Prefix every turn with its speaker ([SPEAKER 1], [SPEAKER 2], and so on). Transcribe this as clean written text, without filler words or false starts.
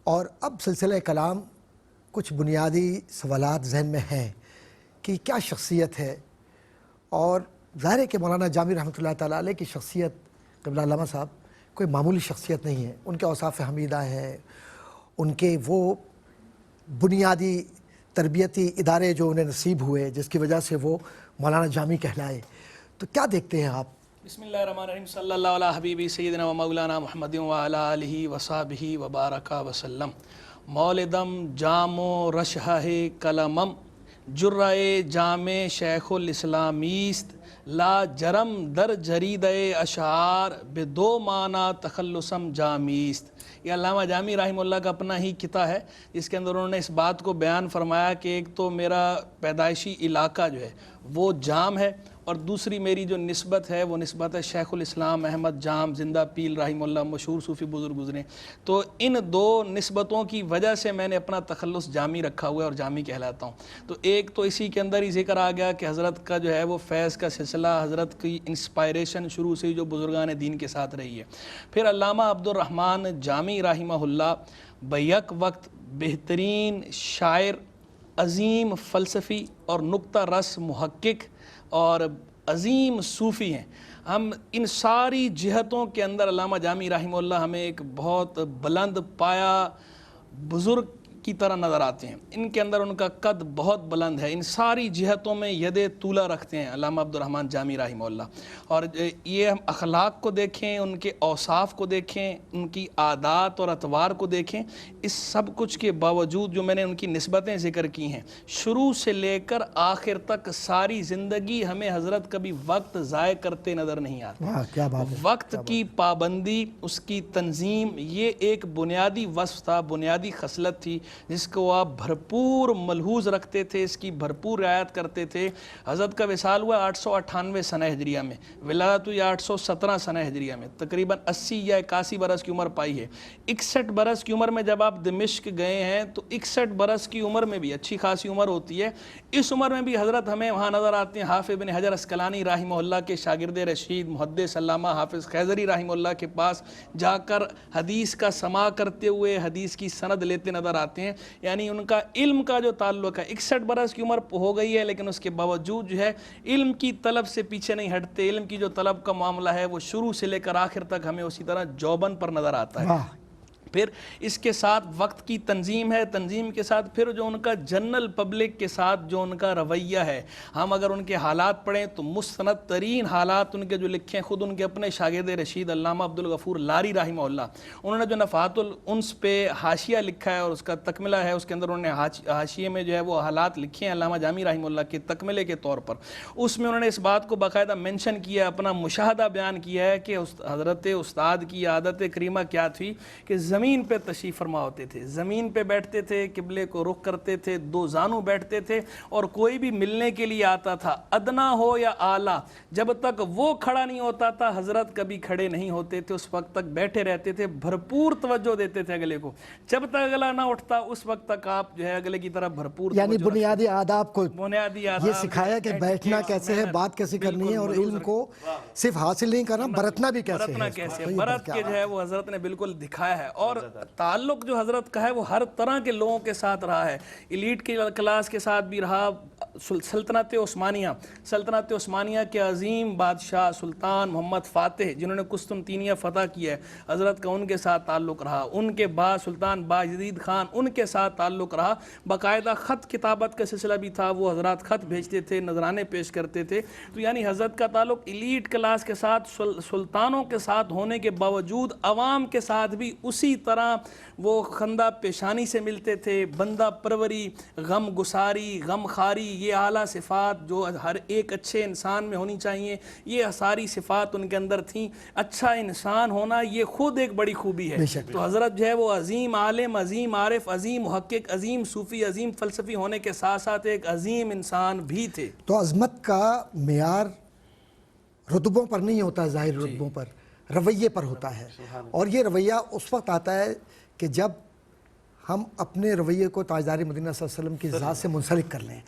[SPEAKER 1] اور اب سلسلہ کلام کچھ بنیادی سوالات ذہن میں ہیں کہ کیا شخصیت ہے، اور ظاہر ہے کہ مولانا جامی رحمۃ اللہ تعالیٰ علیہ کی شخصیت قبلہ علامہ صاحب کوئی معمولی شخصیت نہیں ہے. ان کے اوصاف حمیدہ ہیں، ان کے وہ بنیادی تربیتی ادارے جو انہیں نصیب ہوئے جس کی وجہ سے وہ مولانا جامی کہلائے. تو کیا دیکھتے ہیں آپ؟
[SPEAKER 2] بسم اللہ الرحمن الرحیم. صلی اللہ علیہ حبیبی سیدنا و مولانا محمد وعلی آلہ وصحبہ وبارک وسلم. مولدم جام و رشحہ کلمم جرائے جام شیخ الاسلامیست لا جرم در جرید اشعار بے دو معنی تخلصم جامیست. یہ علامہ جامی رحمہ اللہ کا اپنا ہی کتاب ہے جس کے اندر انہوں نے اس بات کو بیان فرمایا کہ ایک تو میرا پیدائشی علاقہ جو ہے وہ جام ہے، اور دوسری میری جو نسبت ہے وہ نسبت ہے شیخ الاسلام احمد جام زندہ پیل رحمہ اللہ، مشہور صوفی بزرگ گزرے. تو ان دو نسبتوں کی وجہ سے میں نے اپنا تخلص جامی رکھا ہوا ہے اور جامی کہلاتا ہوں. تو ایک تو اسی کے اندر ہی ذکر آ گیا کہ حضرت کا جو ہے وہ فیض کا سلسلہ، حضرت کی انسپائریشن شروع سے ہی جو بزرگان دین کے ساتھ رہی ہے. پھر علامہ عبد الرحمن جامی رحمہ اللہ بیک وقت بہترین شاعر، عظیم فلسفی اور نکتہ رس محقق اور عظیم صوفی ہیں. ہم ان ساری جہتوں کے اندر علامہ جامی رحمہ اللہ ہمیں ایک بہت بلند پایا بزرگ کی طرح نظر آتے ہیں. ان کے اندر ان کا قد بہت بلند ہے، ان ساری جہتوں میں ید طولہ رکھتے ہیں علامہ عبد الرحمن جامی رحمہ اللہ. اور یہ ہم اخلاق کو دیکھیں، ان کے اوصاف کو دیکھیں، ان کی عادات اور اطوار کو دیکھیں، اس سب کچھ کے باوجود جو میں نے ان کی نسبتیں ذکر کی ہیں، شروع سے لے کر آخر تک ساری زندگی ہمیں حضرت کبھی وقت ضائع کرتے نظر نہیں آتے.
[SPEAKER 1] کیا بات ہے.
[SPEAKER 2] وقت کی پابندی، اس کی تنظیم، یہ ایک بنیادی وصف تھا، بنیادی خصلت تھی جس کو آپ بھرپور ملحوظ رکھتے تھے، اس کی بھرپور رعایت کرتے تھے. حضرت کا وصال ہوا 898 سنہ ہجریہ میں، ولادت ہوئی 817 سنہ ہجریہ میں، تقریباً 80 یا 81 برس کی عمر پائی ہے. 61 برس کی عمر میں جب آپ دمشق گئے ہیں تو 61 برس کی عمر میں بھی اچھی خاصی عمر ہوتی ہے، اس عمر میں بھی حضرت ہمیں وہاں نظر آتے ہیں حافظ ابن حجر عسقلانی رحمہ اللہ کے شاگرد رشید محدث علامہ حافظ خیزری رحمہ اللہ کے پاس جا کر حدیث کا سماع کرتے ہوئے حدیث کی سند لیتے نظر آتے ہیں. یعنی ان کا علم کا جو تعلق ہے، 61 برس کی عمر ہو گئی ہے لیکن اس کے باوجود جو ہے علم کی طلب سے پیچھے نہیں ہٹتے. علم کی جو طلب کا معاملہ ہے وہ شروع سے لے کر آخر تک ہمیں اسی طرح جوبن پر نظر آتا ہے. پھر اس کے ساتھ وقت کی تنظیم ہے، تنظیم کے ساتھ پھر جو ان کا جنرل پبلک کے ساتھ جو ان کا رویہ ہے، ہم اگر ان کے حالات پڑھیں تو مستند ترین حالات ان کے جو لکھے ہیں خود ان کے اپنے شاگرد رشید علامہ عبد الغفور لاری رحمہ اللہ، انہوں نے جو نفحات الانس پہ حاشیہ لکھا ہے اور اس کا تکملہ ہے، اس کے اندر انہوں نے حاشیے میں جو ہے وہ حالات لکھے ہیں علامہ جامی رحمہ اللہ کے تکملے کے طور پر. اس میں انہوں نے اس بات کو باقاعدہ مینشن کیا ہے، اپنا مشاہدہ بیان کیا ہے کہ حضرت استاد کی عادت کریمہ کیا تھی کہ زمین پہ تشریف فرما ہوتے تھے، زمین پہ بیٹھتے تھے، قبلے کو رخ کرتے تھے، دو زانو بیٹھتے تھے، اور کوئی بھی ملنے کے لیے آتا تھا ادنا ہو یا اعلیٰ، جب تک وہ کھڑا نہیں ہوتا تھا حضرت کبھی کھڑے نہیں ہوتے تھے، اس وقت تک بیٹھے رہتے تھے، بھرپور توجہ دیتے تھے اگلے کو. جب تک اگلا نہ اٹھتا اس وقت تک آپ جو ہے اگلے کی طرف بھرپور
[SPEAKER 1] یعنی بنیادی آداب کو یہ سکھایا کہ بیٹھنا کیسے ہے، بات کیسے کرنی ہے، اور علم کو صرف حاصل نہیں کرنا، برتنا بھی کیسے ہے.
[SPEAKER 2] برت کے جو ہے وہ حضرت نے بالکل دکھایا ہے. اور تعلق جو حضرت کا ہے وہ ہر طرح کے لوگوں کے ساتھ رہا ہے، ایلیٹ کی کلاس کے ساتھ بھی رہا. سلطنت عثمانیہ کے عظیم بادشاہ سلطان محمد فاتح جنہوں نے قسطنطینیہ فتح کیا ہے، حضرت کا ان کے ساتھ تعلق رہا. ان کے بعد سلطان باجدید خان، ان کے ساتھ تعلق رہا. باقاعدہ خط کتابت کا سلسلہ بھی تھا، وہ حضرات خط بھیجتے تھے، نذرانے پیش کرتے تھے. تو یعنی حضرت کا تعلق ایلیٹ کلاس کے ساتھ، سلطانوں کے ساتھ ہونے کے باوجود عوام کے ساتھ بھی اسی طرح وہ خندہ پیشانی سے ملتے تھے. بندہ پروری، غم گساری، غم خاری، یہ اعلیٰ صفات جو ہر ایک اچھے انسان میں ہونی چاہیے، یہ ساری صفات ان کے اندر تھیں. اچھا انسان ہونا یہ خود ایک بڑی خوبی ہے. تو حضرت جو ہے وہ عظیم عالم، عظیم عارف، عظیم محقق، عظیم صوفی، عظیم فلسفی ہونے کے ساتھ ساتھ ایک عظیم انسان بھی تھے.
[SPEAKER 1] تو عظمت کا معیار رتبوں پر نہیں ہوتا، ظاہر رتبوں پر، رویے پر ہوتا ہے. اور یہ رویہ اس وقت آتا ہے کہ جب ہم اپنے رویے کو تاجدار مدینہ صلی اللہ علیہ وسلم کی ذات سے منسلک کر لیں.